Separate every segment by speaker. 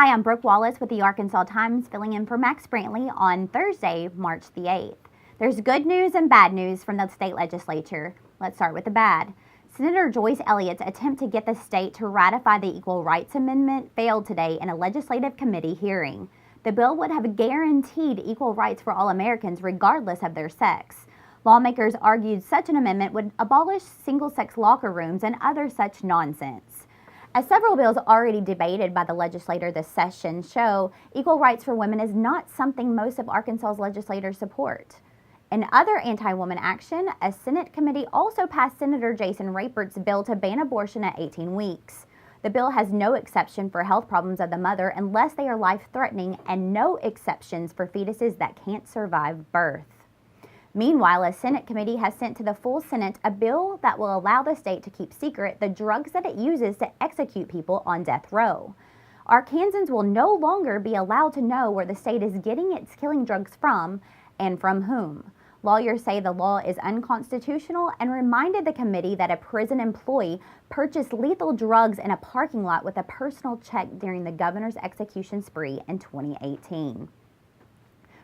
Speaker 1: Hi, I'm Brooke Wallace with the Arkansas Times, filling in for Max Brantley on Thursday, March the 8th. There's good news and bad news from the state legislature. Let's start with the bad. Senator Joyce Elliott's attempt to get the state to ratify the Equal Rights Amendment failed today in a legislative committee hearing. The bill would have guaranteed equal rights for all Americans regardless of their sex. Lawmakers argued such an amendment would abolish single-sex locker rooms and other such nonsense. As several bills already debated by the legislature this session show, equal rights for women is not something most of Arkansas's legislators support. In other anti-woman action, a Senate committee also passed Senator Jason Rapert's bill to ban abortion at 18 weeks. The bill has no exception for health problems of the mother unless they are life-threatening and no exceptions for fetuses that can't survive birth. Meanwhile, a Senate committee has sent to the full Senate a bill that will allow the state to keep secret the drugs that it uses to execute people on death row. Arkansans will no longer be allowed to know where the state is getting its killing drugs from and from whom. Lawyers say the law is unconstitutional and reminded the committee that a prison employee purchased lethal drugs in a parking lot with a personal check during the governor's execution spree in 2018.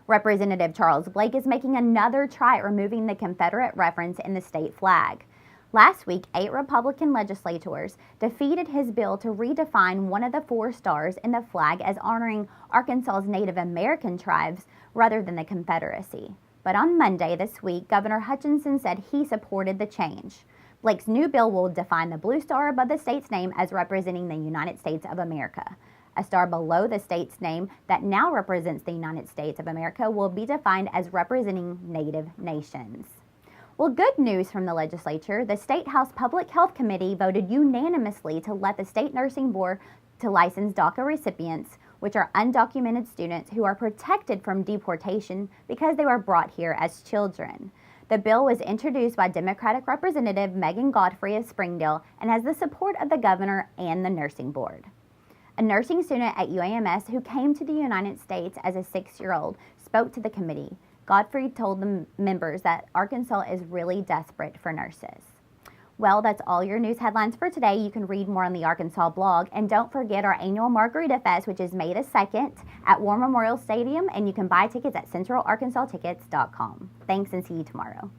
Speaker 1: Representative Charles Blake is making another try at removing the Confederate reference in the state flag. Last week, 8 Republican legislators defeated his bill to redefine one of the 4 stars in the flag as honoring Arkansas's Native American tribes rather than the Confederacy. But on Monday this week, Governor Hutchinson said he supported the change. Blake's new bill will define the blue star above the state's name as representing the United States of America. A star below the state's name that now represents the United States of America will be defined as representing Native nations. Well, good news from the legislature. The State House Public Health Committee voted unanimously to let the State Nursing Board to license DACA recipients, which are undocumented students who are protected from deportation because they were brought here as children. The bill was introduced by Democratic Representative Megan Godfrey of Springdale and has the support of the governor and the nursing board. A nursing student at UAMS who came to the United States as a 6-year-old spoke to the committee. Godfrey told the members that Arkansas is really desperate for nurses. Well, that's all your news headlines for today. You can read more on the Arkansas blog. And don't forget our annual Margarita Fest, which is May the 2nd at War Memorial Stadium. And you can buy tickets at centralarkansastickets.com. Thanks and see you tomorrow.